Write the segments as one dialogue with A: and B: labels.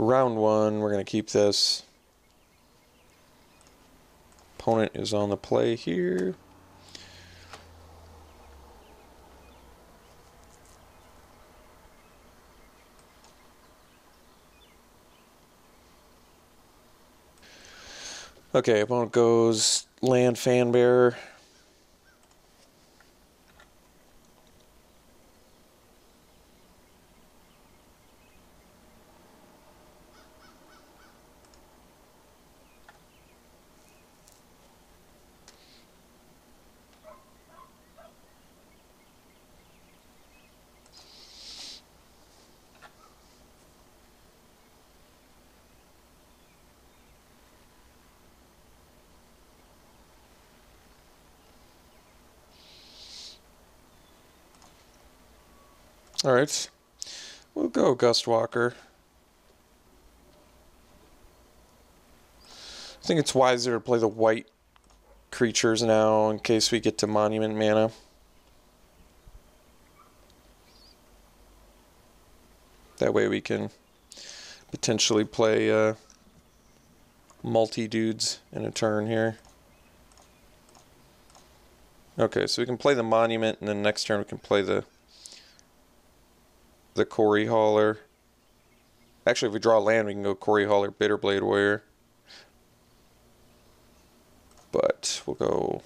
A: Round one, we're going to keep this. Opponent is on the play here. Okay, opponent goes land fan bearer. Alright, we'll go Gust Walker. I think it's wiser to play the white creatures now in case we get to Monument mana. That way we can potentially play multi-dudes in a turn here. Okay, so we can play the Monument, and then next turn we can play the Quarry Hauler. Actually, if we draw land, we can go Quarry Hauler, Bitterblade Warrior. But we'll go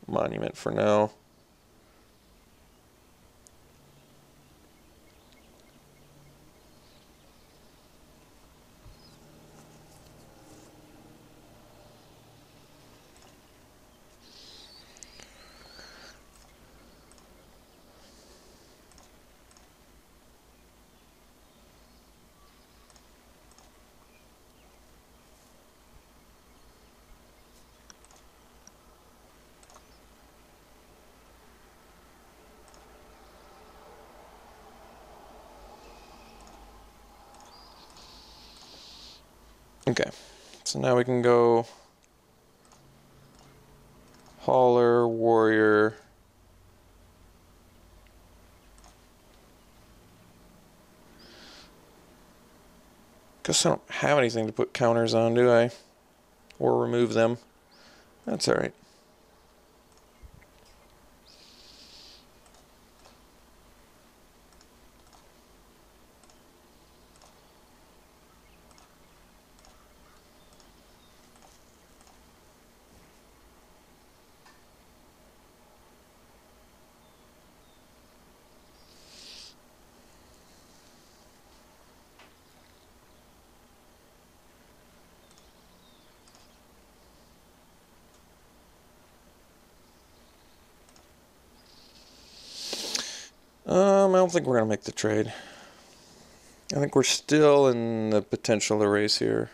A: Monument for now. Okay, so now we can go Hauler, Warrior. Guess I don't have anything to put counters on, do I? Or remove them. That's alright. I don't think we're going to make the trade. I think we're still in the potential to race here.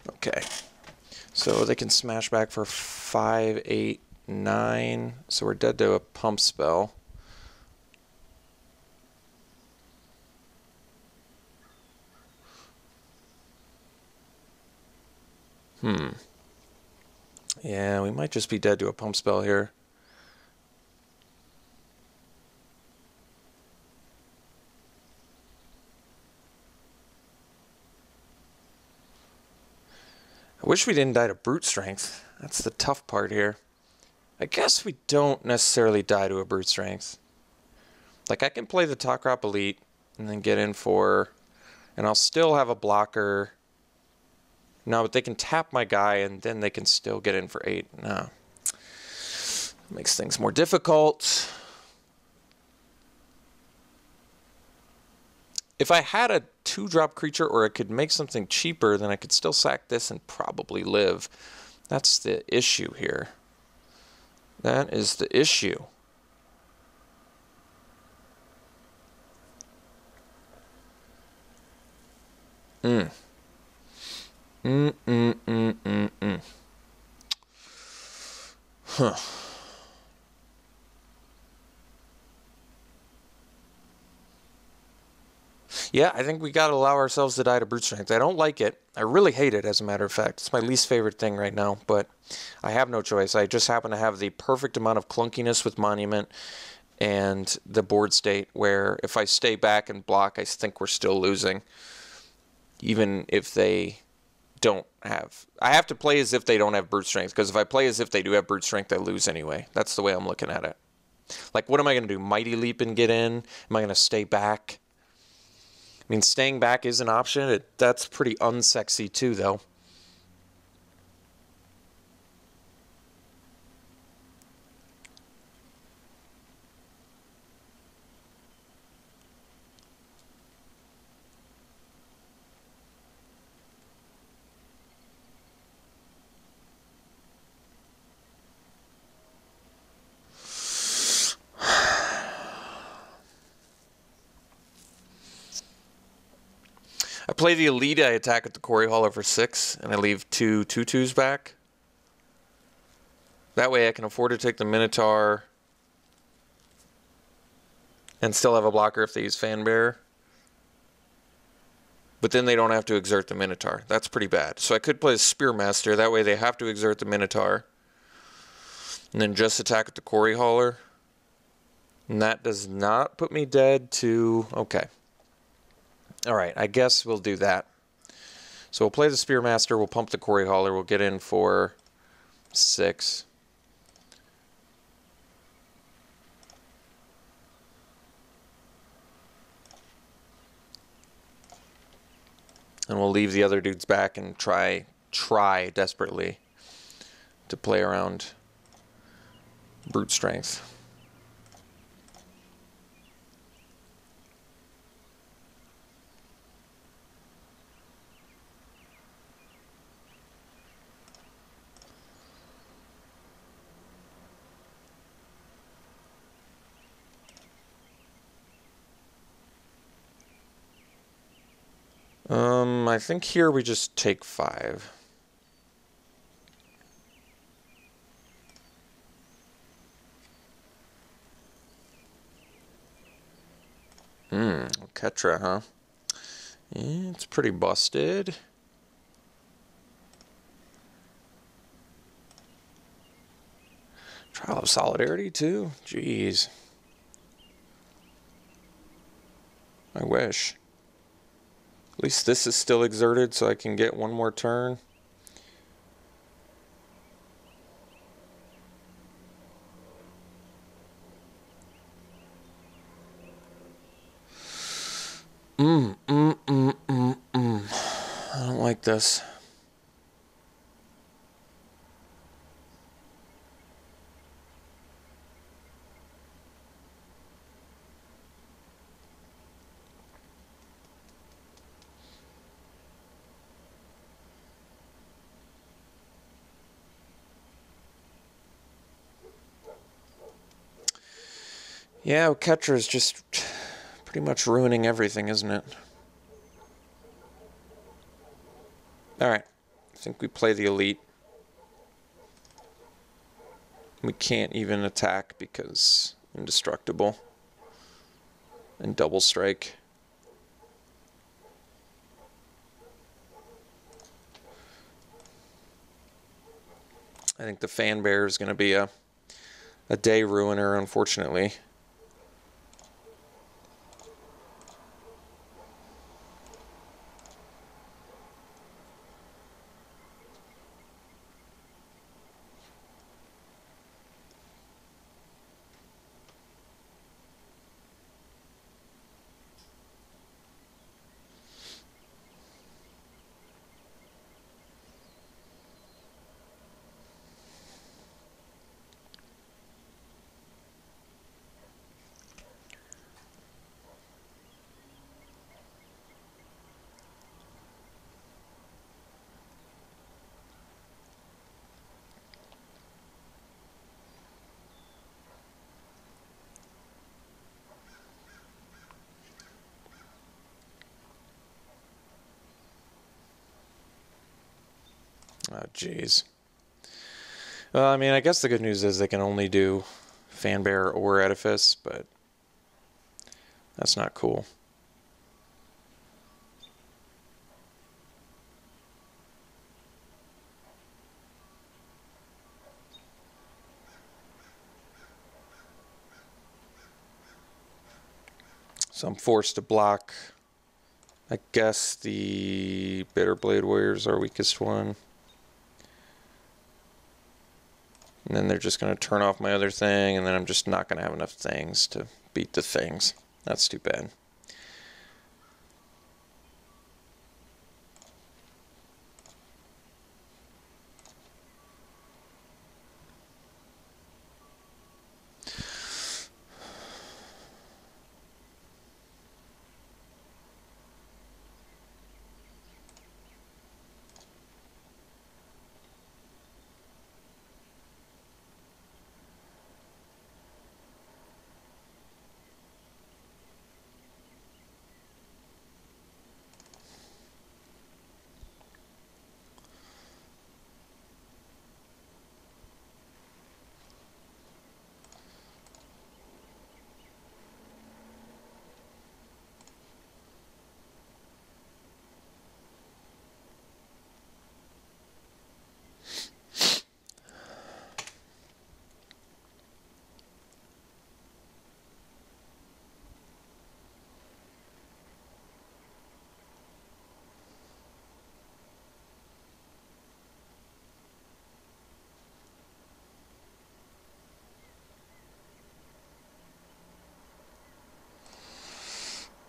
A: Okay. So they can smash back for 5, 8, 9. So we're dead to a pump spell. Yeah, we might just be dead to a pump spell here. I wish we didn't die to brute strength. That's the tough part here. I guess we don't necessarily die to a brute strength. Like, I can play the Takrop Elite and then get in for... And I'll still have a blocker. No, but they can tap my guy, and then they can still get in for 8. No. Makes things more difficult. If I had a 2-drop creature, or I could make something cheaper, then I could still sack this and probably live. That's the issue here. That is the issue. Huh. Yeah, I think we got to allow ourselves to die to brute strength. I don't like it. I really hate it, as a matter of fact. It's my least favorite thing right now, but I have no choice. I just happen to have the perfect amount of clunkiness with Monument and the board state, where if I stay back and block, I think we're still losing, even if they don't have... I have to play as if they don't have brute strength, because if I play as if they do have brute strength, I lose anyway. That's the way I'm looking at it. Like, what am I going to do? Mighty Leap and get in? Am I going to stay back? I mean, staying back is an option. That's pretty unsexy too, though. I play the Elite, I attack at the Quarry Hauler for 6, and I leave 2 2/2s back. That way I can afford to take the Minotaur and still have a blocker if they use Fanbearer. But then they don't have to exert the Minotaur. That's pretty bad. So I could play Spearmaster, that way they have to exert the Minotaur. And then just attack with the Quarry Hauler. And that does not put me dead to... Okay. Alright, I guess we'll do that. So we'll play the Spearmaster, we'll pump the Quarry Hauler, we'll get in for 6. And we'll leave the other dudes back and try desperately to play around brute strength. I think here we just take 5. Ketra, huh? Yeah, it's pretty busted. Trial of Solidarity, too? Jeez. I wish. At least this is still exerted, so I can get one more turn. I don't like this. Yeah, Ketra is just pretty much ruining everything, isn't it? Alright, I think we play the Elite. We can't even attack because indestructible. And double strike. I think the Fanbearer is going to be a day ruiner, unfortunately. Oh, jeez. Well, I mean, I guess the good news is they can only do Fanbearer or Edifice, but that's not cool. So I'm forced to block. I guess the Bitterblade Warrior is our weakest one. And then they're just going to turn off my other thing, and then I'm just not going to have enough things to beat the things. That's too bad.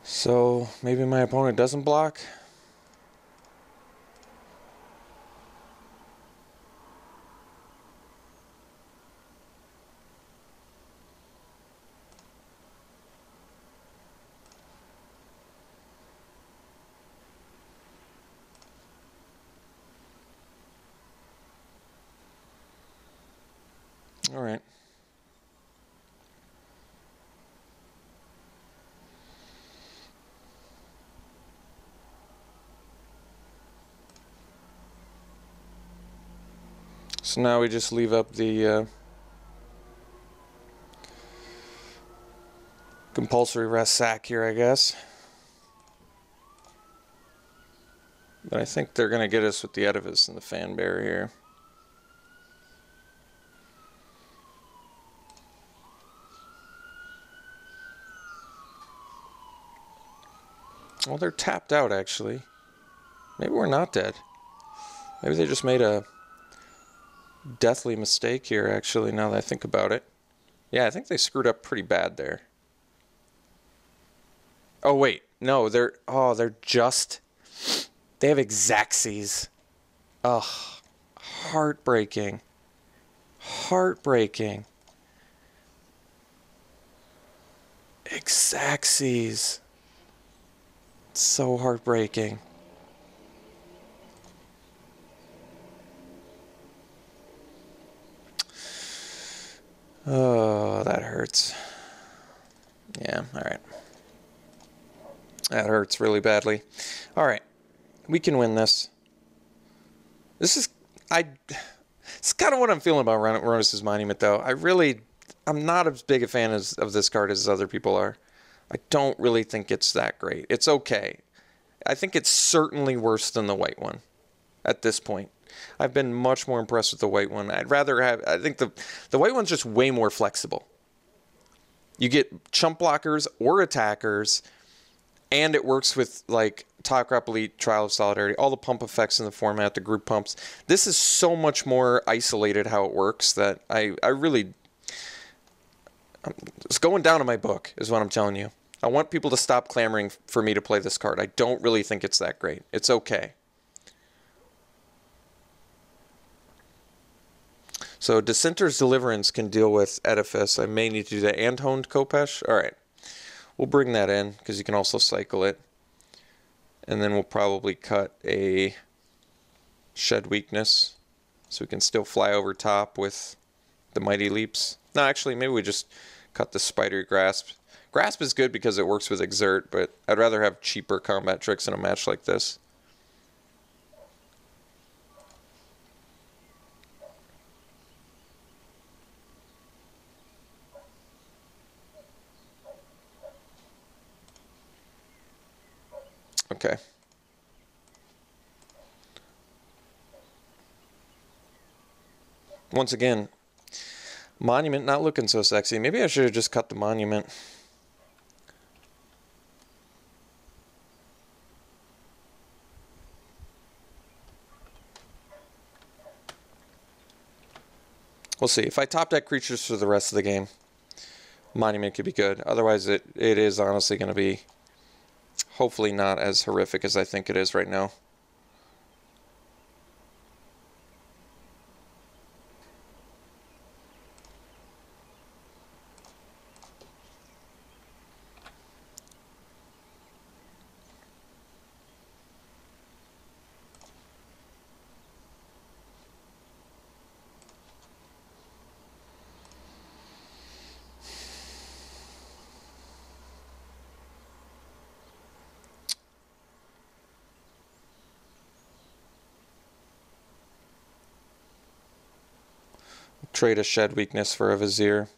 A: So maybe my opponent doesn't block. All right. So now we just leave up the compulsory rest sack here, I guess. But I think they're going to get us with the Edifice and the Fan Bear here. Well, they're tapped out, actually. Maybe we're not dead. Maybe they just made a deathly mistake here, actually, now that I think about it. Yeah, I think they screwed up pretty bad there. Oh, wait. No, they're just... They have Xaxes. Ugh. Heartbreaking. Heartbreaking. Xaxes. So heartbreaking. Oh, that hurts. Yeah, alright. That hurts really badly. Alright. We can win this. This is... It's kind of what I'm feeling about Ronus's Monument, though. I'm not as big a fan of this card as other people are. I don't really think it's that great. It's okay. I think it's certainly worse than the white one at this point. I've been much more impressed with the white one. I think the white one's just way more flexible. You get chump blockers or attackers, and it works with, like, Talk Rap Elite, Trial of Solidarity, all the pump effects in the format, the group pumps. This is so much more isolated how it works that I really... It's going down in my book, is what I'm telling you. I want people to stop clamoring for me to play this card. I don't really think it's that great. It's okay. So Dissenter's Deliverance can deal with Edifice. I may need to do that. And Honed Khopesh. All right. We'll bring that in because you can also cycle it. And then we'll probably cut a Shed Weakness so we can still fly over top with the Mighty Leaps. No, actually, maybe we just cut the Spidery Grasp. Grasp is good because it works with Exert, but I'd rather have cheaper combat tricks in a match like this. Okay. Once again, Monument not looking so sexy. Maybe I should have just cut the Monument. We'll see. If I top deck creatures for the rest of the game, Monument could be good. Otherwise, it is honestly going to be hopefully not as horrific as I think it is right now. Trade a Shed Weakness for a Vizier.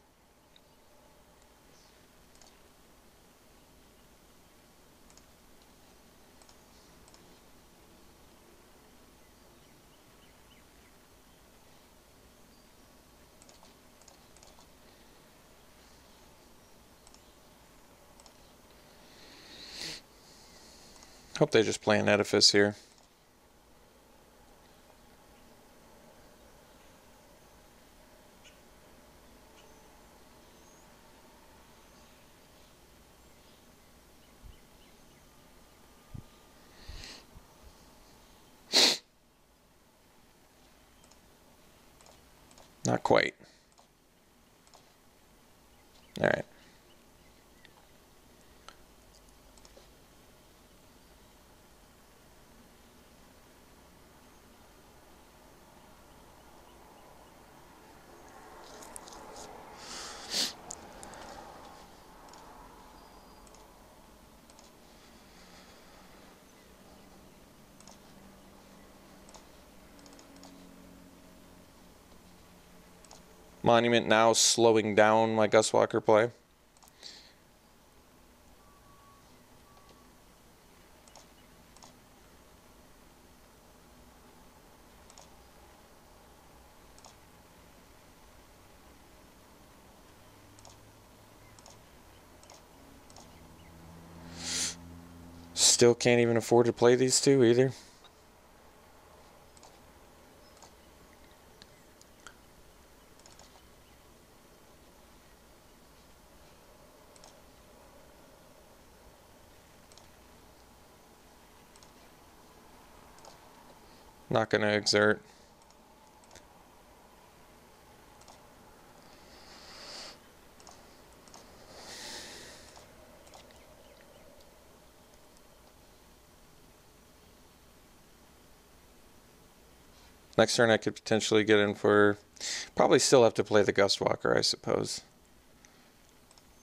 A: Hope they just play an Edifice here. Not quite. All right. Monument now slowing down my Gustwalker play. Still can't even afford to play these two either. Not going to exert. Next turn I could potentially get in for... Probably still have to play the Gustwalker, I suppose.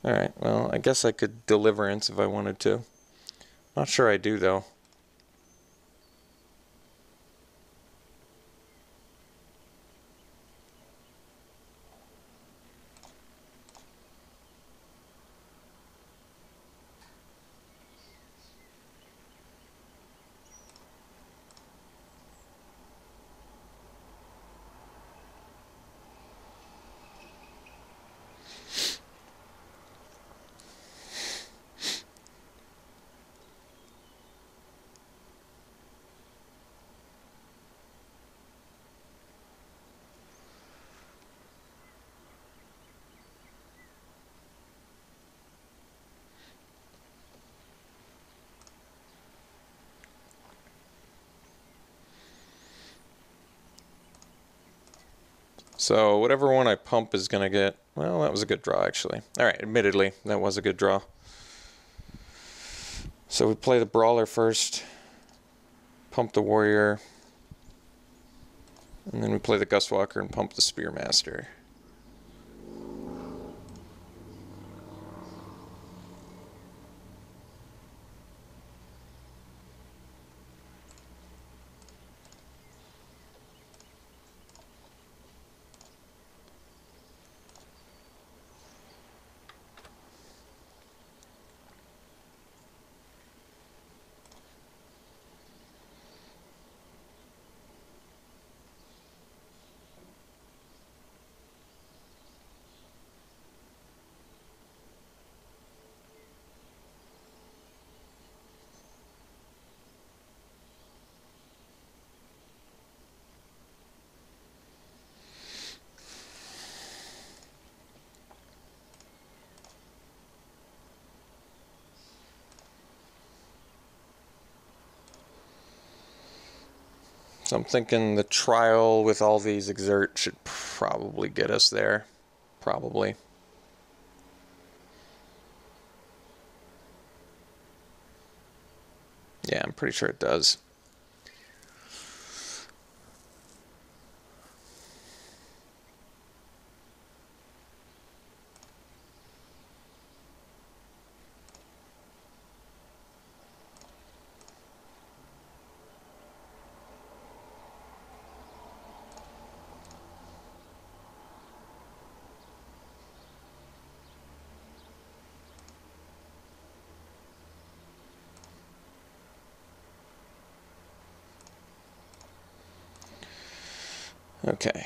A: Alright, well, I guess I could Deliverance if I wanted to. Not sure I do, though. So whatever one I pump is going to get... Well, that was a good draw, actually. Alright, admittedly, that was a good draw. So we play the Brawler first. Pump the Warrior. And then we play the Gustwalker and pump the Spearmaster. So I'm thinking the trial with all these exert should probably get us there. Probably. Yeah, I'm pretty sure it does. Okay.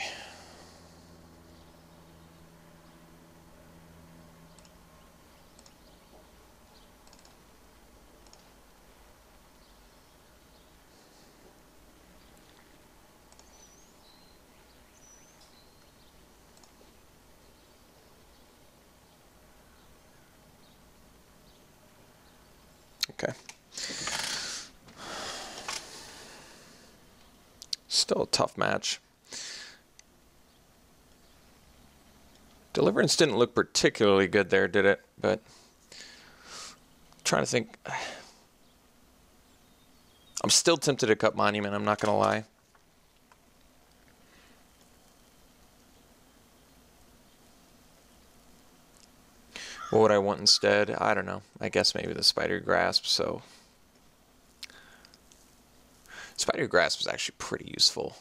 A: Okay. Still a tough match. Deliverance didn't look particularly good there, did it? But I'm trying to think. I'm still tempted to cut Monument, I'm not going to lie. What would I want instead? I don't know. I guess maybe the Spider Grasp, so... Spider Grasp is actually pretty useful.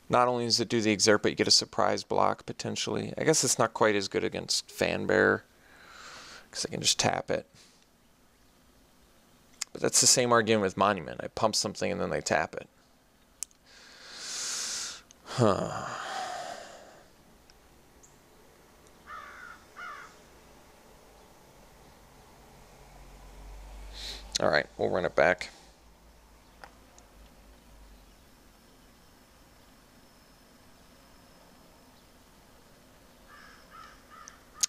A: Not only does it do the exert, but you get a surprise block, potentially. I guess it's not quite as good against Fanbear, because I can just tap it. But that's the same argument with Monument. I pump something and then they tap it. Huh. Alright, we'll run it back.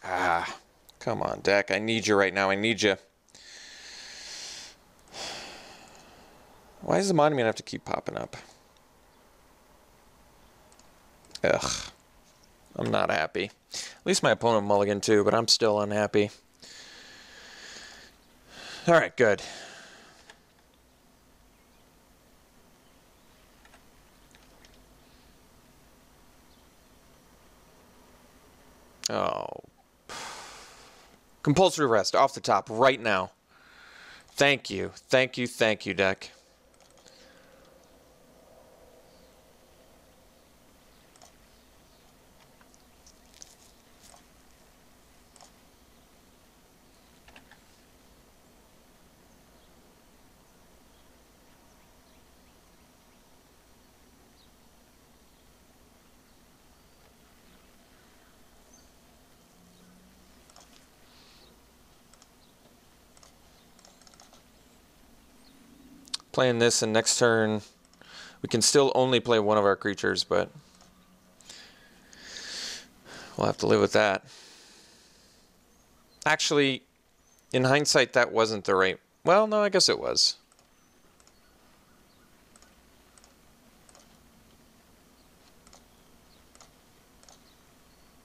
A: Ah, come on, deck. I need you right now. I need you. Why does the Monument have to keep popping up? Ugh. I'm not happy. At least my opponent mulliganed too, but I'm still unhappy. Alright, good. Oh. Compulsory rest off the top right now. Thank you. Thank you, thank you, deck. Playing this, and next turn we can still only play one of our creatures, but we'll have to live with that. Actually, in hindsight, that wasn't the right... Well, no, I guess it was.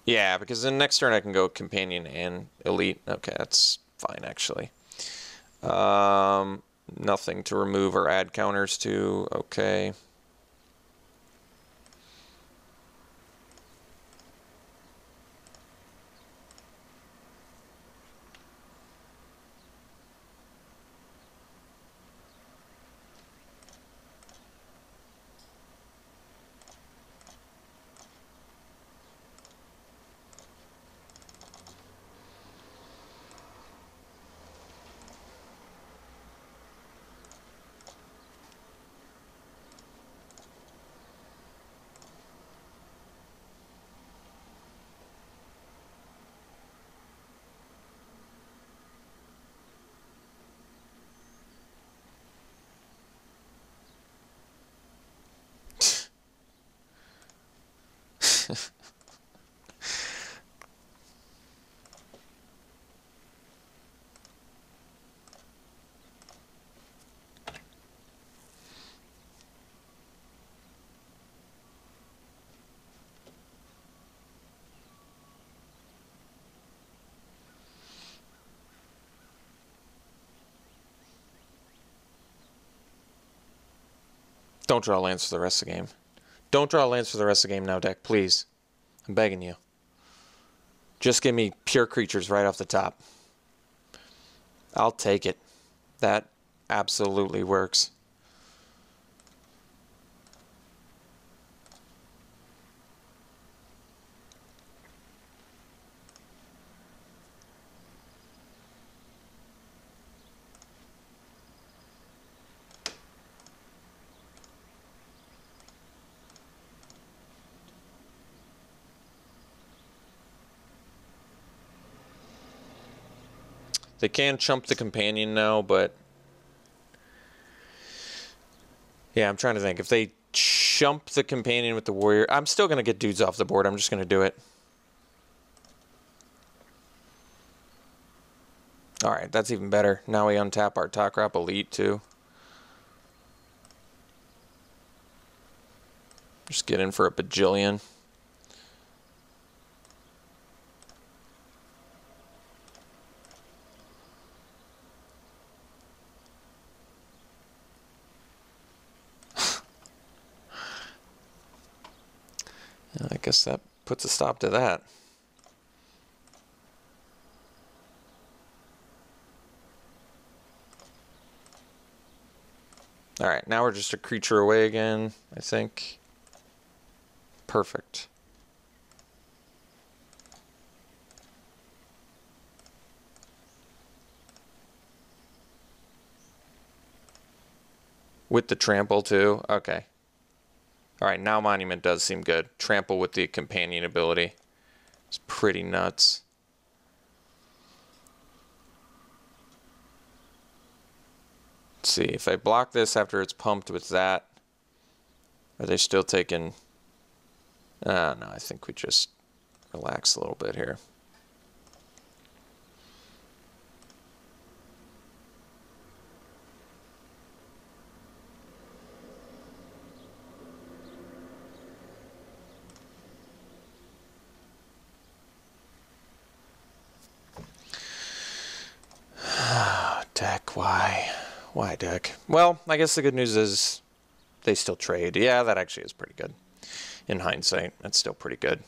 A: Yeah, because then next turn I can go Companion and Elite. Okay, that's fine, actually. Nothing to remove or add counters to. Okay. Don't draw lands for the rest of the game. Don't draw lands for the rest of the game now, deck, please. I'm begging you. Just give me pure creatures right off the top. I'll take it. That absolutely works. They can chump the companion now, but yeah, I'm trying to think. If they chump the companion with the warrior, I'm still going to get dudes off the board. I'm just going to do it. All right, that's even better. Now we untap our Top-Crop Elite too. Just get in for a bajillion. I guess that puts a stop to that. All right, now we're just a creature away again, I think. Perfect. With the trample too? Okay. All right, now Monument does seem good. Trample with the companion ability. It's pretty nuts. Let's see, if I block this after it's pumped with that, are they still taking... no, I think we just relax a little bit here. Deck, why? Why, deck? Well, I guess the good news is they still trade. Yeah, that actually is pretty good. In hindsight, that's still pretty good.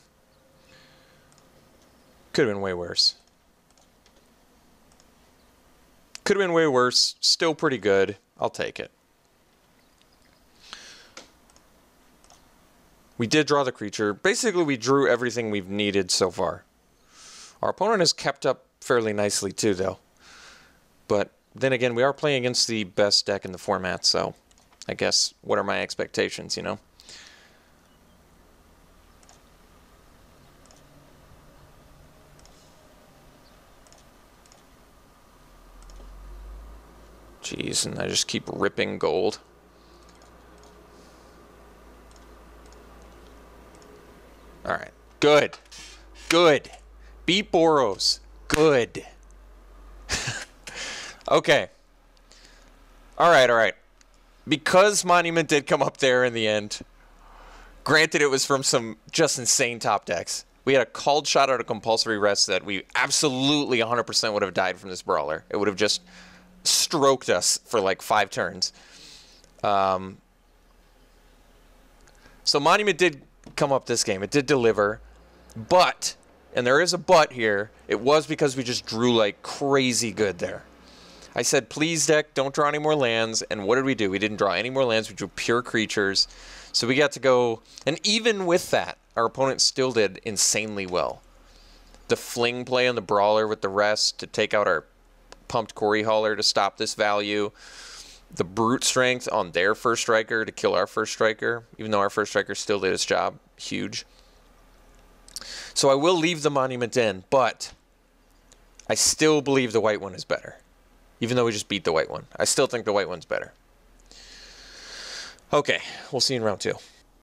A: Could have been way worse. Could have been way worse. Still pretty good. I'll take it. We did draw the creature. Basically, we drew everything we've needed so far. Our opponent has kept up fairly nicely too, though. But then again, we are playing against the best deck in the format, so I guess what are my expectations, you know? Jeez, and I just keep ripping gold. All right, good, good. Beat Boros, good. Okay. All right. Because Monument did come up there in the end, granted it was from some just insane top decks. We had a called shot out of compulsory rest that we absolutely 100% would have died from this brawler. It would have just stroked us for like 5 turns. So Monument did come up this game. It did deliver. But, and there is a but here, it was because we just drew like crazy good there. I said, please, deck, don't draw any more lands. And what did we do? We didn't draw any more lands. We drew pure creatures. So we got to go. And even with that, our opponent still did insanely well. The fling play on the brawler with the rest to take out our pumped Corey Hauler to stop this value. The brute strength on their first striker to kill our first striker. Even though our first striker still did its job. Huge. So I will leave the Monument in. But I still believe the white one is better. Even though we just beat the white one. I still think the white one's better. Okay, we'll see you in round 2.